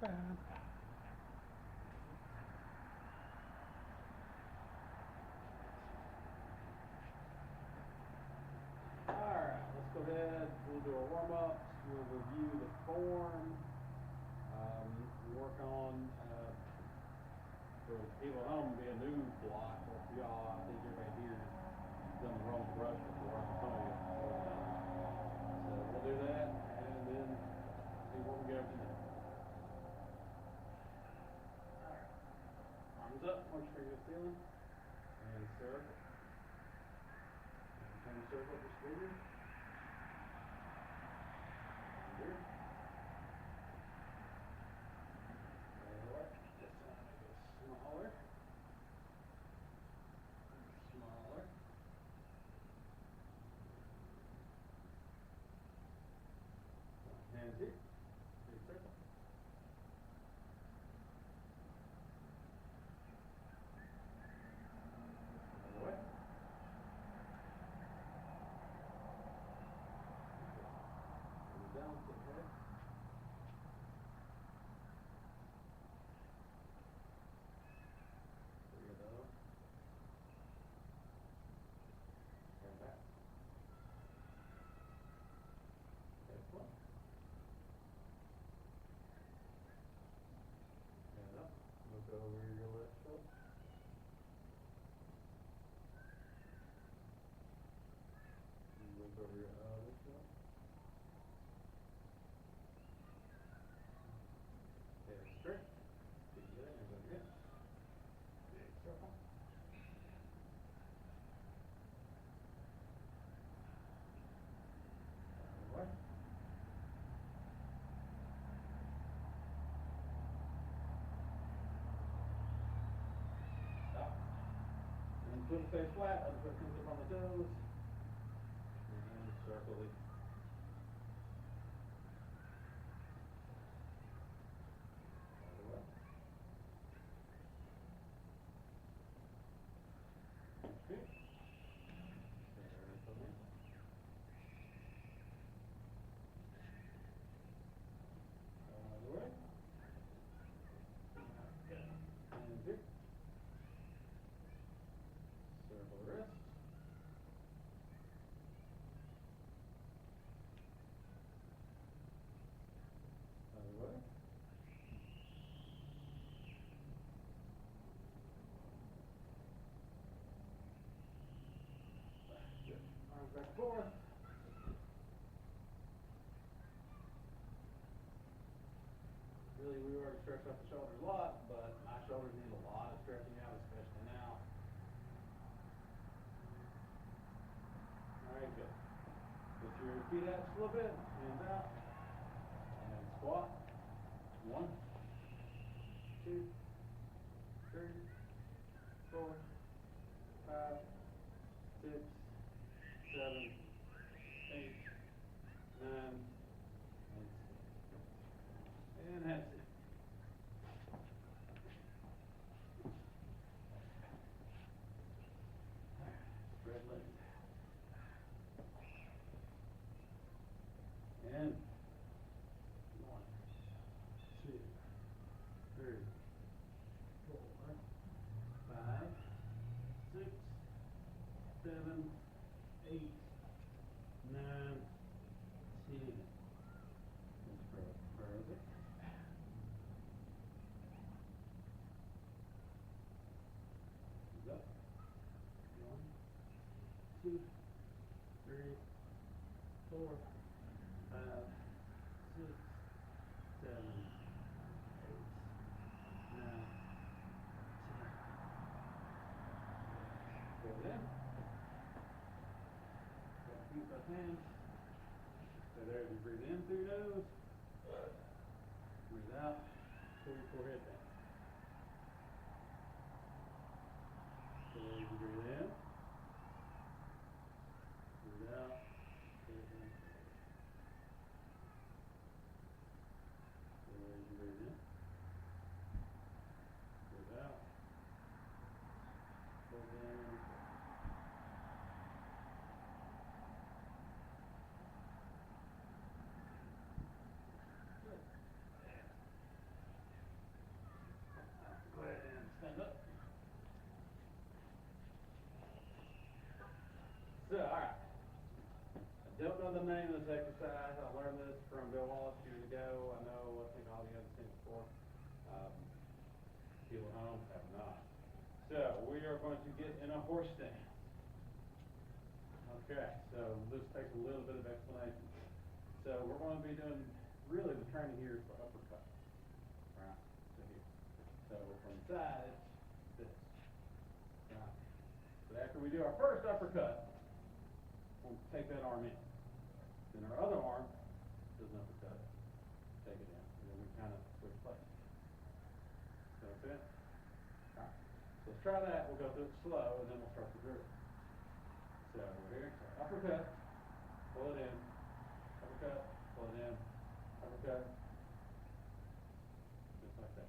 bad. Alright, let's go ahead. We'll do our warm-ups. We'll review the form. Work on, for people at home, be a new block. But for y'all, I think everybody here has done the wrong brush before. I'm telling you. So we'll do that and then see what we go from there. Alright. Arms up, point your finger to the ceiling. And circle. Turn the circle just bigger. Bigger. This time it goes smaller. Smaller. Hands here. Big circle. Other way. Down, sit head. There you go. Turn back. Head front. Head up. Look over your left shoulder. And look over your other shoulder. Head straight. Feet together, hands on your hips. Big circle. Other way. Stop. And foot stays flat, other foot comes up on the toes. And circle it. Other way. Okay. Circle it. Other way. Good. Hands here. Circle the wrist. Other way. Good. Arms back and forth. Really, we already stretched out the shoulders a lot, but my shoulders need a lot of stretching out, especially now. Alright, good. Put your feet out just a little bit, hands out, and squat. 1, 2, 3, 4, 5, 6, 7, 8, 9, and that's it. Spread legs. And 1, 2, 3, 4, 5, 6, 7, 8, 9, 10. Let's spread further. Up. 1, 2, 3, 4, 5, 6, 7, 8, 9, 10. Go in. Got feet by hands. So there, you breathe in through your nose. Breathe out. Pull your forehead down. So there, you breathe in. Breathe out. Forehead down. So there, you breathe in. Breathe out. Pull down. Good. have not. So we are going to get in a horse stance. Okay, so this takes a little bit of explanation. So we're going to be doing, really the training here is for uppercut. Right, so here. So from the side, it's this. Right. But after we do our first uppercut, we'll take that arm in. Then our other arm does an uppercut, take it in. And then we kind of switch places. So that's it. Right. So let's try that. We'll go through it slow, and then we'll start the drill. So we're here. So uppercut, pull it in. Uppercut, pull it in. Uppercut. Just like that.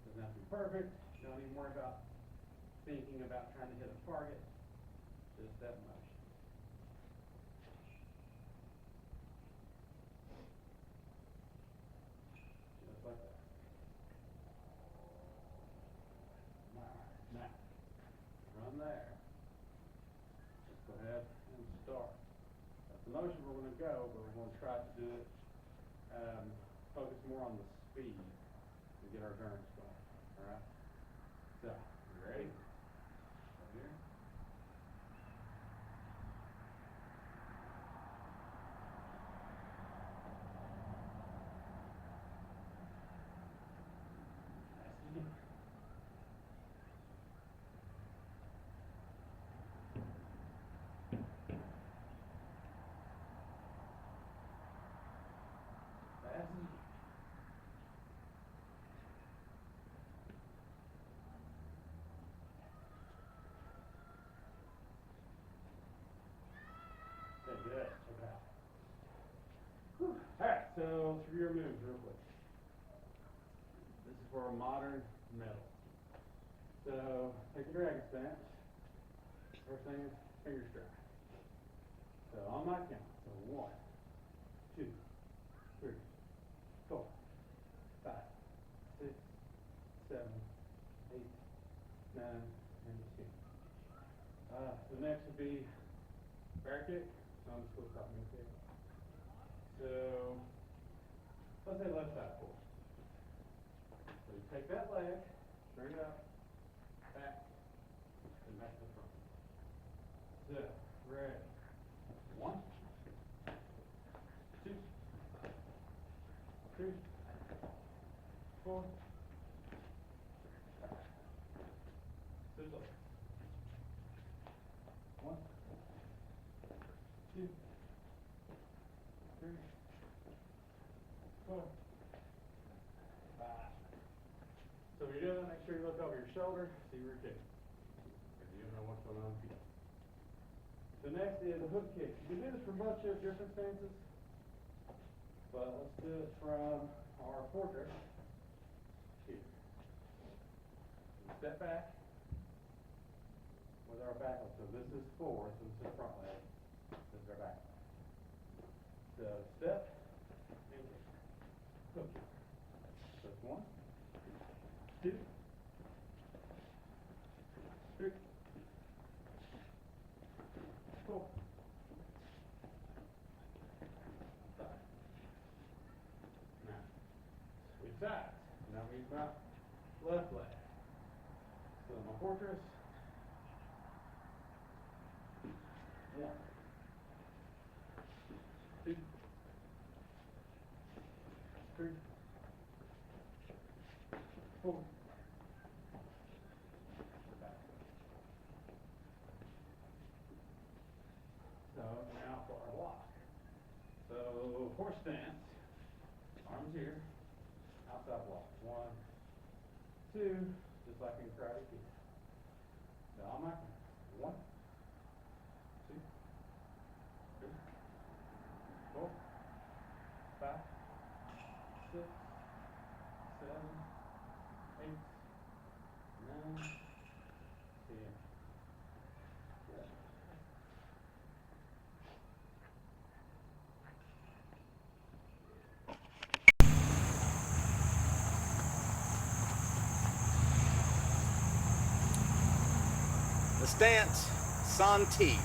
Doesn't have to be perfect. Don't even worry about thinking about trying to hit a target. Just that motion. Just like that. Alright, now, run there. Let's go ahead and start. That's the motion we're going to go, but we're going to try to do it, focus more on the speed to get our endurance going. Alright? So, you ready? Right here. Okay, good. Okay. Alright, so let's review our moves real quick. This is for a modern medal. So, take your dragon stance. First thing is finger strike. So, on my count. So, 1, 2, 3, 4, 5, 6, 7, 8, 9, and 10. The next would be bear kick. So I'm just going to stop me kick. So let's say left side pull. So you take that leg, bring it up, back, and back to the front. So ready. 1, 2, 3, 4, 5. Switch over. 1, 2, 3, 4, 5. So when you're doing that, make sure you look over your shoulder, see where you're kicking. Because you don't know what's going on with you. So next is a hook kick. You can do this from a bunch of different stances, but let's do it from our fortress here. Step back with our back up. So this is forward, so this is front leg. This is our back. So step and kick. Hook kick. So it's 1, 2, 3, 4, 5. Now, switch sides. Now we've got left leg. So my fortress. 1, 2, 3, 4, 5. So now for our block. So horse stance, arms here, outside block. 1, 2, just like in karate kick. So on my count. 1, 2, 3, 4, 5, 6, 7, 8, 9, 10. Good. The stance, San Ti,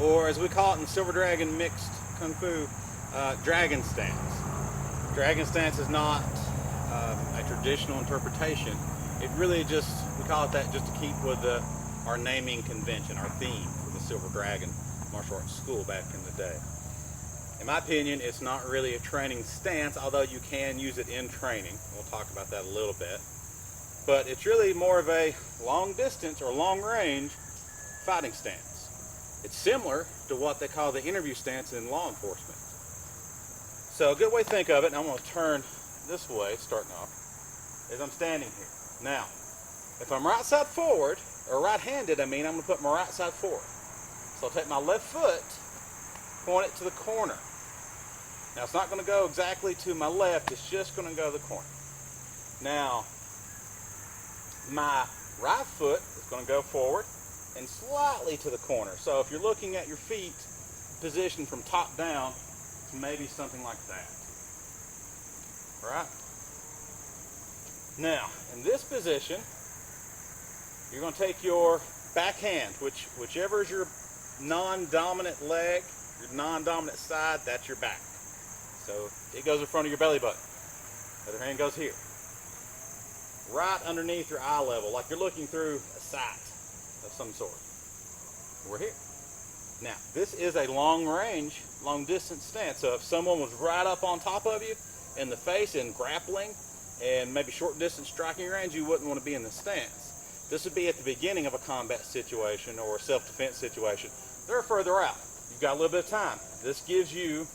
or as we call it in Silver Dragon mixed Kung Fu, dragon stance. Dragon stance is not a traditional interpretation It really just, we call it that just to keep with our naming convention, our theme for the Silver Dragon Martial Arts School back in the day. In my opinion, it's not really a training stance, although you can use it in training. We'll talk about that a little bit. But it's really more of a long distance or long range fighting stance. It's similar to what they call the interview stance in law enforcement. So a good way to think of it, and I'm going to turn this way starting off, is I'm standing here. Now, if I'm right side forward, or right-handed, I'm going to put my right side forward. So I'll take my left foot, point it to the corner. Now it's not going to go exactly to my left, it's just going to go to the corner. Now, my right foot is going to go forward and slightly to the corner. So if you're looking at your feet positioned from top down, it's maybe something like that. Right? Now, in this position, you're going to take your back hand, whichever is your non-dominant leg, your non-dominant side, that's your back. So it goes in front of your belly button. The other hand goes here. Right underneath your eye level, like you're looking through a sight of some sort. We're here. Now, this is a long range, long distance stance. So if someone was right up on top of you in the face in grappling and maybe short distance striking range, you wouldn't want to be in the stance. This would be at the beginning of a combat situation or a self-defense situation. They're further out. You've got a little bit of time. This gives you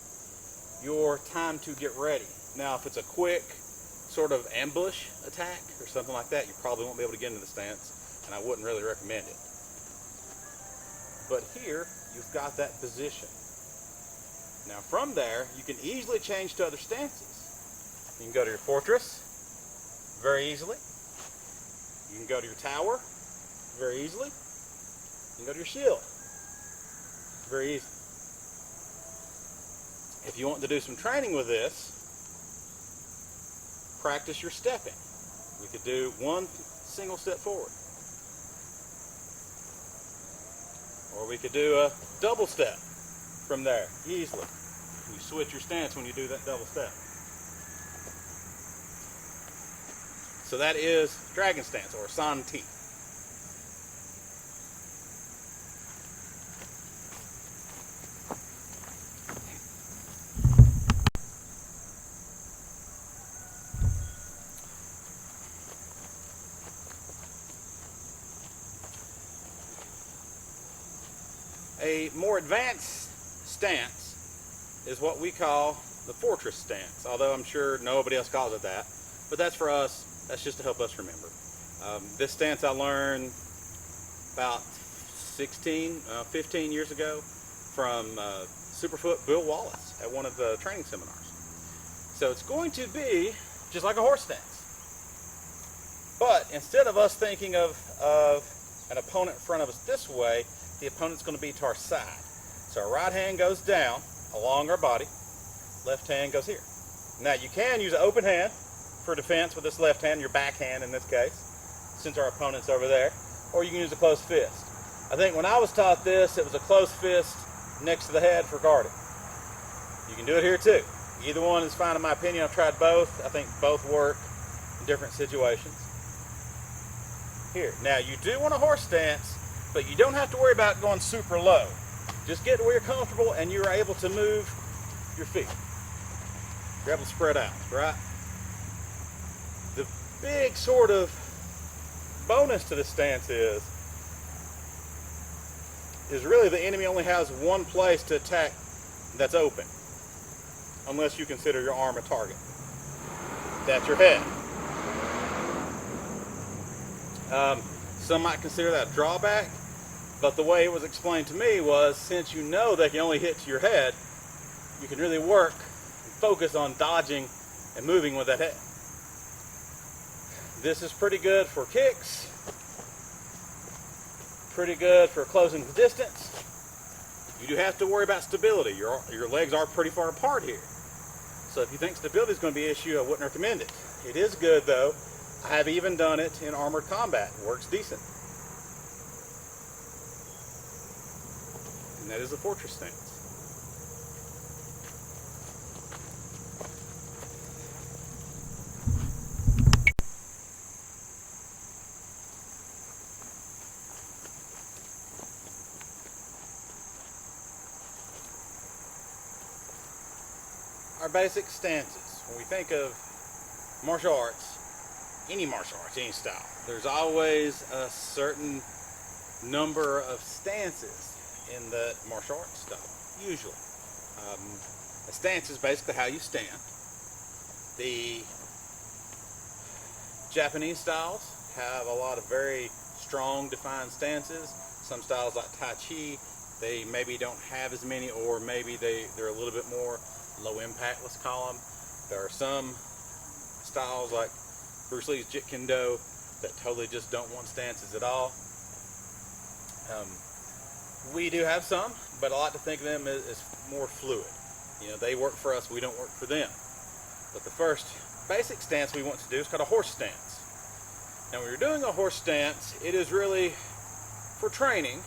your time to get ready. Now, if it's a quick sort of ambush attack or something like that, you probably won't be able to get into the stance, and I wouldn't really recommend it. But here, you've got that position. Now, from there, you can easily change to other stances. You can go to your fortress very easily. You can go to your tower very easily. You can go to your shield very easily. If you want to do some training with this, practice your stepping. We could do one single step forward. Or we could do a double step from there easily. You switch your stance when you do that double step. So that is dragon stance or San Ti. A more advanced stance is what we call the fortress stance, although I'm sure nobody else calls it that. But that's for us, that's just to help us remember. This stance I learned about 15 years ago from Superfoot Bill Wallace at one of the training seminars. So it's going to be just like a horse stance. But instead of us thinking of an opponent in front of us this way, the opponent's going to be to our side. So our right hand goes down along our body, left hand goes here. Now you can use an open hand for defense with this left hand, your back hand in this case, since our opponent's over there, or you can use a closed fist. I think when I was taught this, it was a closed fist next to the head for guarding. You can do it here too. Either one is fine in my opinion. I've tried both. I think both work in different situations. Here. Now you do want a horse stance, but you don't have to worry about going super low. Just get to where you're comfortable and you're able to move your feet. You're able to spread out, right? The big sort of bonus to this stance is really the enemy only has one place to attack that's open, unless you consider your arm a target. That's your head. Some might consider that a drawback, but the way it was explained to me was, since you know they can only hit to your head, you can really work and focus on dodging and moving with that head. This is pretty good for kicks, pretty good for closing the distance. You do have to worry about stability. Your legs are pretty far apart here. So if you think stability is going to be an issue, I wouldn't recommend it. It is good though. I have even done it in armored combat. It works decent. And that is a fortress stance. our basic stances. When we think of martial arts, any martial arts, any style, there's always a certain number of stances in the martial arts style, usually. A stance is basically how you stand. The Japanese styles have a lot of very strong defined stances. Some styles like Tai Chi, they maybe don't have as many, or maybe they're a little bit more low impact, let's call them. There are some styles like Bruce Lee's Jeet Kune Do that totally just don't want stances at all. We do have some, but I like to think of them as more fluid. You know, they work for us, we don't work for them. But the first basic stance we want to do is called a horse stance. Now when you're doing a horse stance, it is really for training,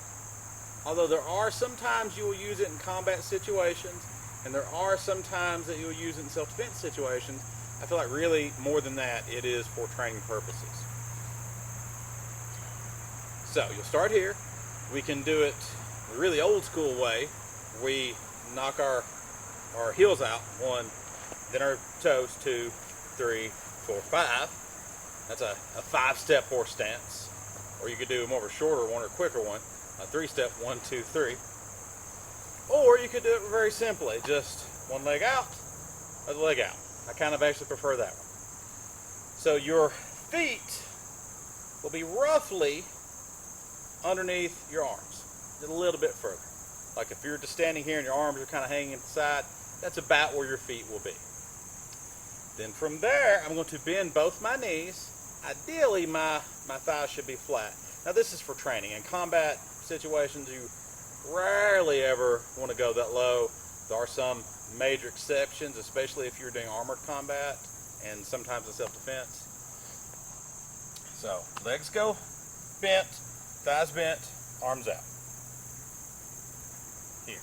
although there are some times you will use it in combat situations, and there are some times that you will use it in self-defense situations. I feel like really more than that, it is for training purposes. So you'll start here. We can do it the really old school way. We knock our heels out, 1, then our toes, 2, 3, 4, 5. That's a 5-step horse stance. Or you could do more of a shorter one or quicker one, a 3-step, 1, 2, 3. Or you could do it very simply, just one leg out, other leg out. I kind of actually prefer that one. So your feet will be roughly underneath your arms, a little bit further. Like if you're just standing here and your arms are kind of hanging at the side, that's about where your feet will be. Then from there, I'm going to bend both my knees. Ideally, my thighs should be flat. Now this is for training. In combat situations, you rarely ever want to go that low. There are some major exceptions, especially if you're doing armored combat and sometimes in self-defense. So legs go bent, thighs bent, arms out. Here.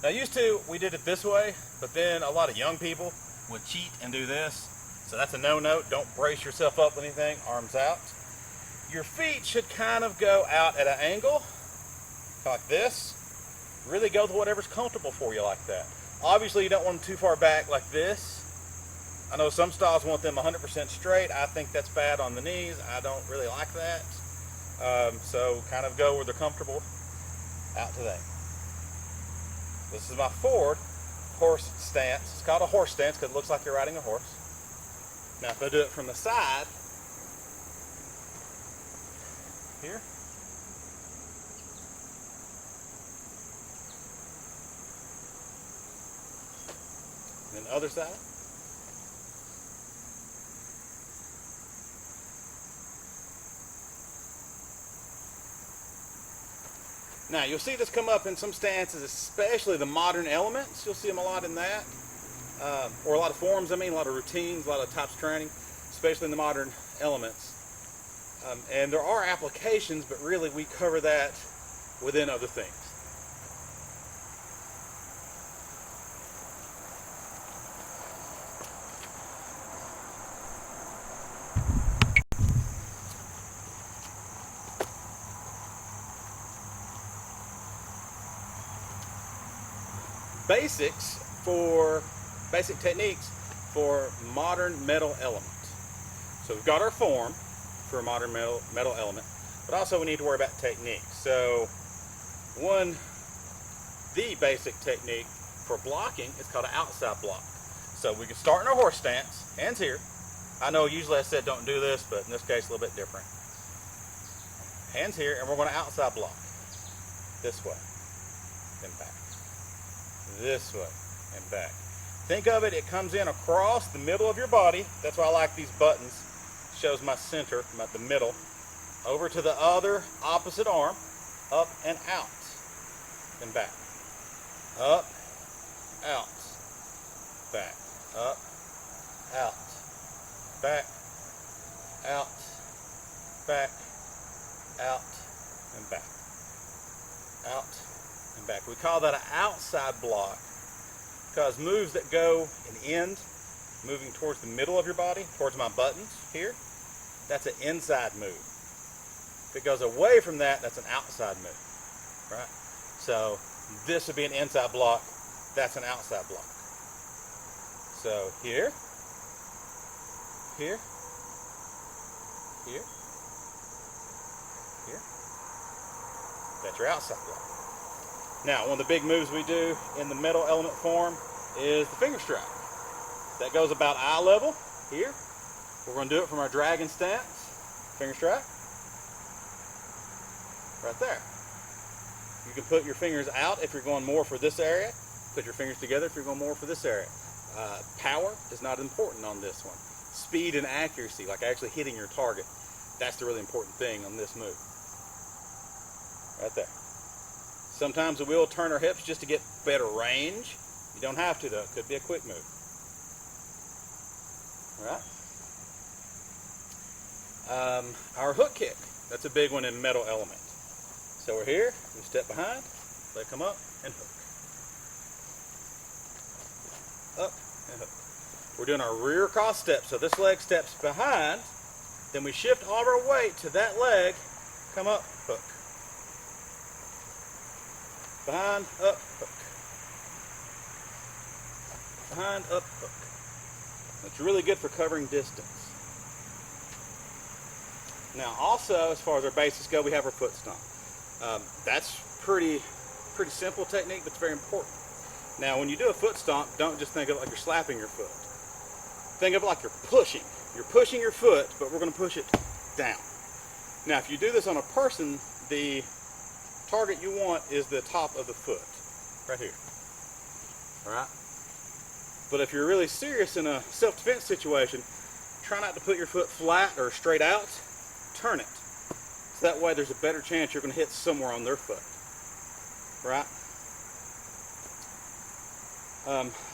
Now used to, we did it this way, but then a lot of young people would cheat and do this. So that's a no-no. Don't brace yourself up with anything, arms out. Your feet should kind of go out at an angle, like this. Really go with whatever's comfortable for you like that. Obviously you don't want them too far back like this. I know some styles want them 100% straight. I think that's bad on the knees. I don't really like that. So kind of go where they're comfortable, out to that. This is my forward horse stance. It's called a horse stance because it looks like you're riding a horse. Now if I do it from the side, here, and then the other side. Now you'll see this come up in some stances, especially the modern elements. You'll see them a lot in that, or a lot of forms. I mean, a lot of routines, a lot of types of training, especially in the modern elements. And there are applications, but really we cover that within other things. Basic techniques for modern metal element. So we've got our form for a modern metal element, but also we need to worry about technique. So the basic technique for blocking is called an outside block. So we can start in our horse stance, hands here. I know usually I said don't do this, but in this case a little bit different. Hands here, and we're going to outside block. This way, then back. This way and back. Think of it, it comes in across the middle of your body. That's why I like these buttons. It shows my center, the middle. Over to the other opposite arm, up and out, then back. Up, out, back, up, out, back, out, back, out, and back, out, and back. We call that an outside block because moves that go and end, moving towards the middle of your body, towards my buttons here, that's an inside move. If it goes away from that, that's an outside move, right? So this would be an inside block, that's an outside block. So here, here, here, here. That's your outside block. Now, one of the big moves we do in the metal element form is the finger strike. That goes about eye level here. We're going to do it from our dragon stance. Finger strike. Right there. You can put your fingers out if you're going more for this area. Put your fingers together if you're going more for this area. Power is not important on this one. Speed and accuracy, like actually hitting your target, that's the really important thing on this move. Right there. Sometimes we will turn our hips just to get better range. You don't have to though, it could be a quick move. All right. Our hook kick, that's a big one in metal element. So we're here, we step behind, leg come up, and hook. Up and hook. We're doing our rear cross step, so this leg steps behind, then we shift all of our weight to that leg, come up, hook. Behind, up, hook. Behind, up, hook. That's really good for covering distance. Now also, as far as our basics go, we have our foot stomp. That's pretty simple technique, but it's very important. Now, when you do a foot stomp, don't just think of it like you're slapping your foot. Think of it like you're pushing. You're pushing your foot, but we're going to push it down. Now, if you do this on a person, the target you want is the top of the foot, right here. All right? But if you're really serious in a self-defense situation, try not to put your foot flat or straight out. Turn it. So that way there's a better chance you're going to hit somewhere on their foot. Right?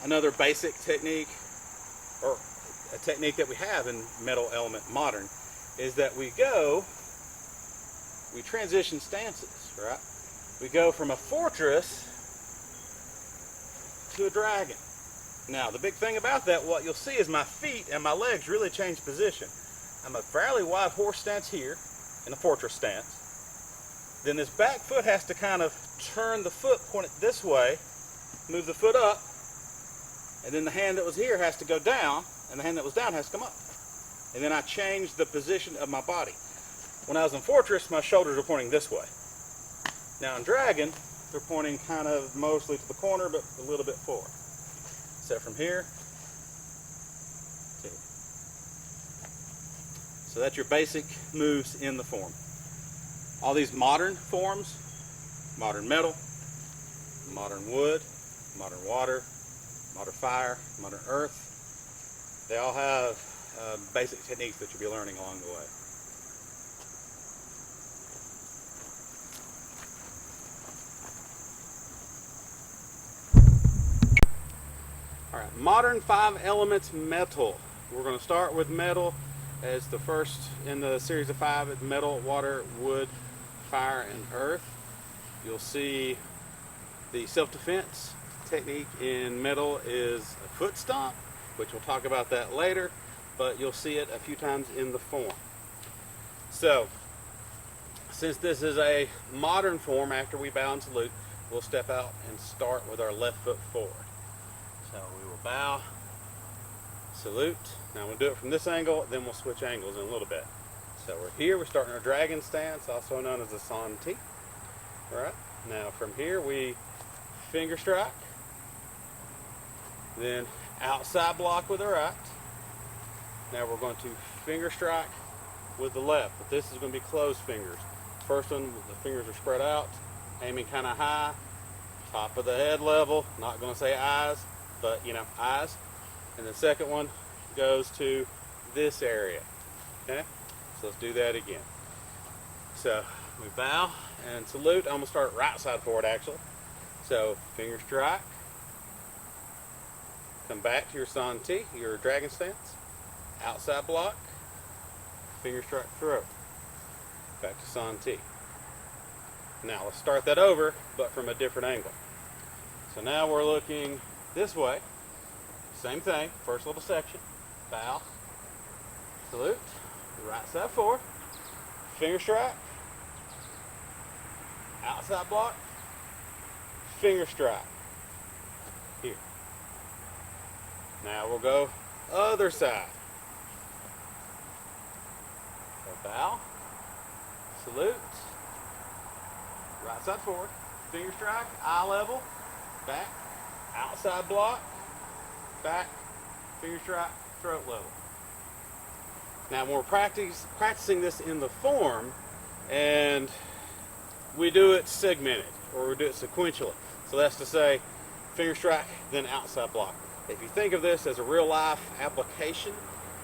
Another basic technique, or a technique that we have in metal element modern, is that we transition stances, right? We go from a fortress to a dragon. Now, the big thing about that, what you'll see is my feet and my legs really change position. I'm a fairly wide horse stance here, in a fortress stance. Then this back foot has to kind of turn the foot, point it this way, move the foot up, and then the hand that was here has to go down, and the hand that was down has to come up. And then I change the position of my body. When I was in fortress, my shoulders were pointing this way. Now in dragon, they're pointing kind of mostly to the corner, but a little bit forward. So from here to here. So that's your basic moves in the form. All these modern forms, modern metal, modern wood, modern water, modern fire, modern earth, they all have basic techniques that you'll be learning along the way. All right, modern 5 elements metal. We're going to start with metal as the first in the series of 5. It's metal, water, wood, fire, and earth. You'll see the self-defense technique in metal is a foot stomp, which we'll talk about that later, but you'll see it a few times in the form. So, since this is a modern form, after we bow and salute, we'll step out and start with our left foot forward. So we will bow, salute. Now we'll do it from this angle, then we'll switch angles in a little bit. So we're here, we're starting our dragon stance, also known as a San Ti. All right, now from here we finger strike, then outside block with the right. Now we're going to finger strike with the left, but this is going to be closed fingers. First one, the fingers are spread out, aiming kind of high, top of the head level, not going to say eyes, but you know, eyes. And the second one goes to this area. Okay, so let's do that again. So we bow and salute. I'm going to start right side forward actually. So finger strike, come back to your San Ti, your dragon stance, outside block, finger strike throw, back to San Ti. Now let's start that over, but from a different angle. So now we're looking this way. Same thing, first little section, bow, salute, right side forward, finger strike, outside block, finger strike, here. Now we'll go other side. So bow, salute, right side forward, finger strike, eye level, back, outside block, back, finger strike, throat level. Now when we're practicing this in the form, and we do it segmented, or we do it sequentially. So that's to say, finger strike, then outside block. If you think of this as a real life application,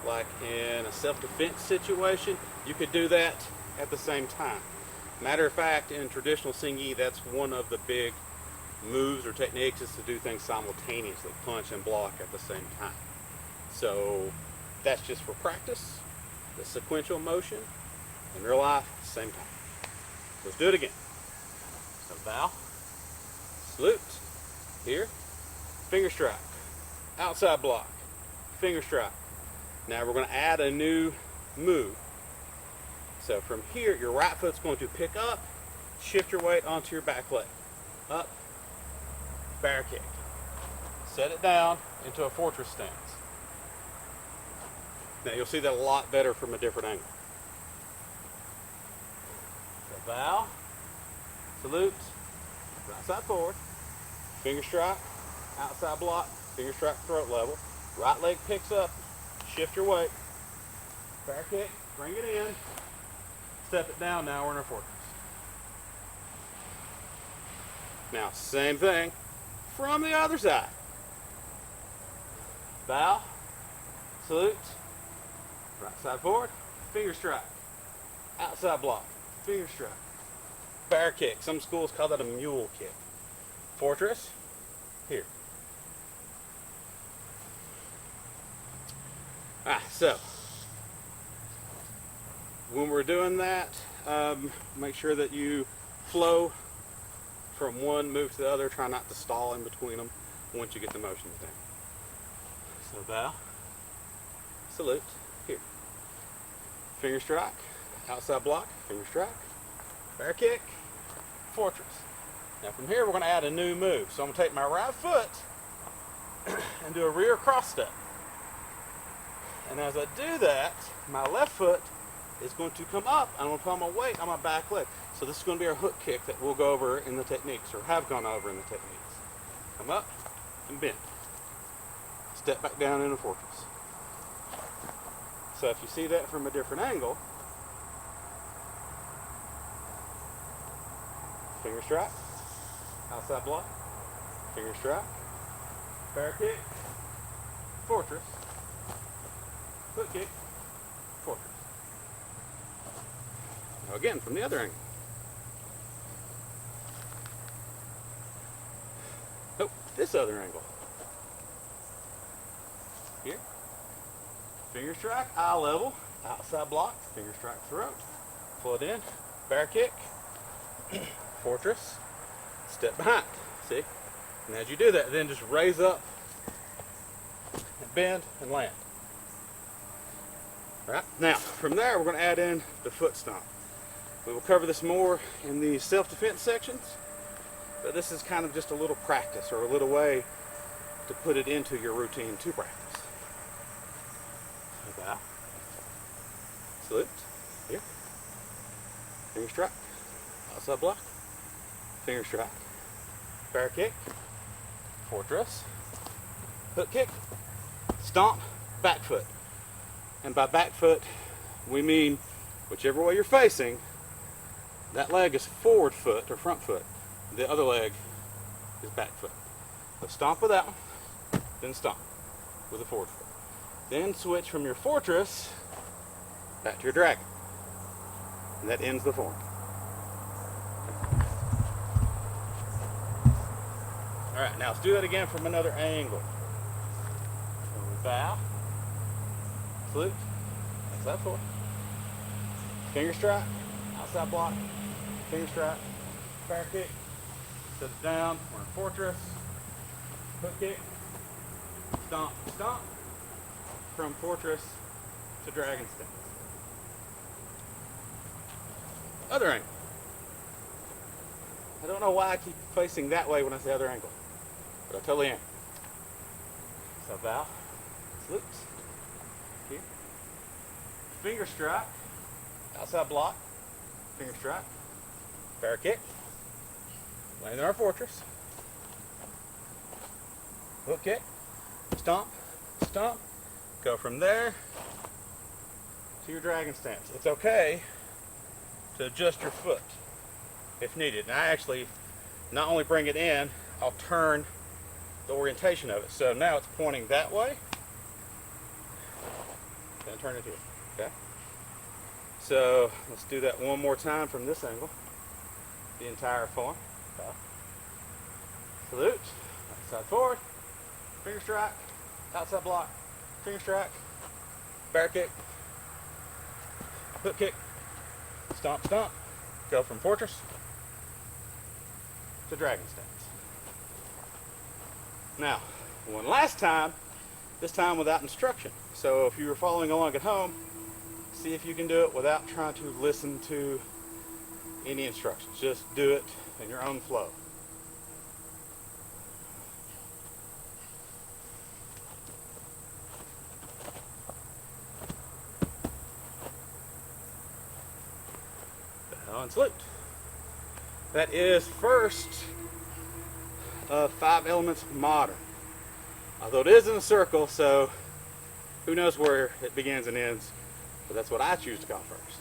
like in a self-defense situation, you could do that at the same time. Matter of fact, in traditional Xingyi, that's one of the big moves or techniques, is to do things simultaneously, punch and block at the same time. So that's just for practice, the sequential motion. In real life, same time. Let's do it again. So bow, salute, here, finger strike, outside block, finger strike. Now we're going to add a new move. So from here, your right foot's going to pick up, shift your weight onto your back leg. Up, bear kick. Set it down into a fortress stance. Now you'll see that a lot better from a different angle. So bow, salute, right side forward, finger strike, outside block, finger strike, throat level. Right leg picks up, shift your weight, bear kick, bring it in, step it down, now we're in a fortress. Now same thing from the other side. Bow, salute, right side forward, finger strike, outside block, finger strike, bear kick. Some schools call that a mule kick. Fortress, here. So when we're doing that, make sure that you flow from one move to the other. Try not to stall in between them once you get the motions down. So bow, salute, here. Finger strike, outside block, finger strike, bear kick, fortress. Now from here we're going to add a new move. So I'm going to take my right foot and do a rear cross step. And as I do that, my left foot is going to come up. I'm going to put my weight on my back leg. So this is going to be our hook kick that we'll go over in the techniques, or have gone over in the techniques. Come up and bend. Step back down in a fortress. So if you see that from a different angle, finger strike, outside block, finger strike, bear kick, fortress, hook kick, fortress. Now again, from the other angle. Oh, this other angle. Here. Finger strike, eye level, outside block, finger strike, throat. Pull it in, bear kick, fortress, step behind. See? And as you do that, then just raise up, and bend, and land. Right? Now, from there, we're going to add in the foot stomp. We will cover this more in the self-defense sections, but this is kind of just a little practice, or a little way to put it into your routine to practice. So bow, salute, here, finger strike, outside block, finger strike, bear kick, fortress, hook kick, stomp, back foot. And by back foot, we mean whichever way you're facing, that leg is forward foot or front foot. The other leg is back foot. So stomp with that one, then stomp with the forward foot. Then switch from your fortress back to your dragon. And that ends the form. Alright, now let's do that again from another angle. So we bow, salute, outside forward, finger strike, outside block, finger strike, bear kick, set it down, we're in fortress, hook kick, stomp, stomp, from fortress to dragon stance. Other angle. I don't know why I keep facing that way when I say other angle, but I totally am. So bow, Salutes. Here. Finger strike. Outside block. Finger strike. Bear kick. Land in our fortress. Hook kick. Stomp. Stomp. Go from there to your dragon stance. It's okay to adjust your foot if needed. And I actually not only bring it in, I'll turn the orientation of it. So now it's pointing that way, then turn it here. Okay? So let's do that one more time from this angle. The entire form. Okay. Salute. Outside forward. Finger strike. Outside block. Finger strike. Bear kick. Hook kick. Stomp, stomp. Go from fortress to dragon stance. Now, one last time, this time without instruction. So if you were following along at home, see if you can do it without trying to listen to any instructions. Just do it in your own flow. Bow and salute. That is first of 5 elements modern. Although it is in a circle, so who knows where it begins and ends, but that's what I choose to call first.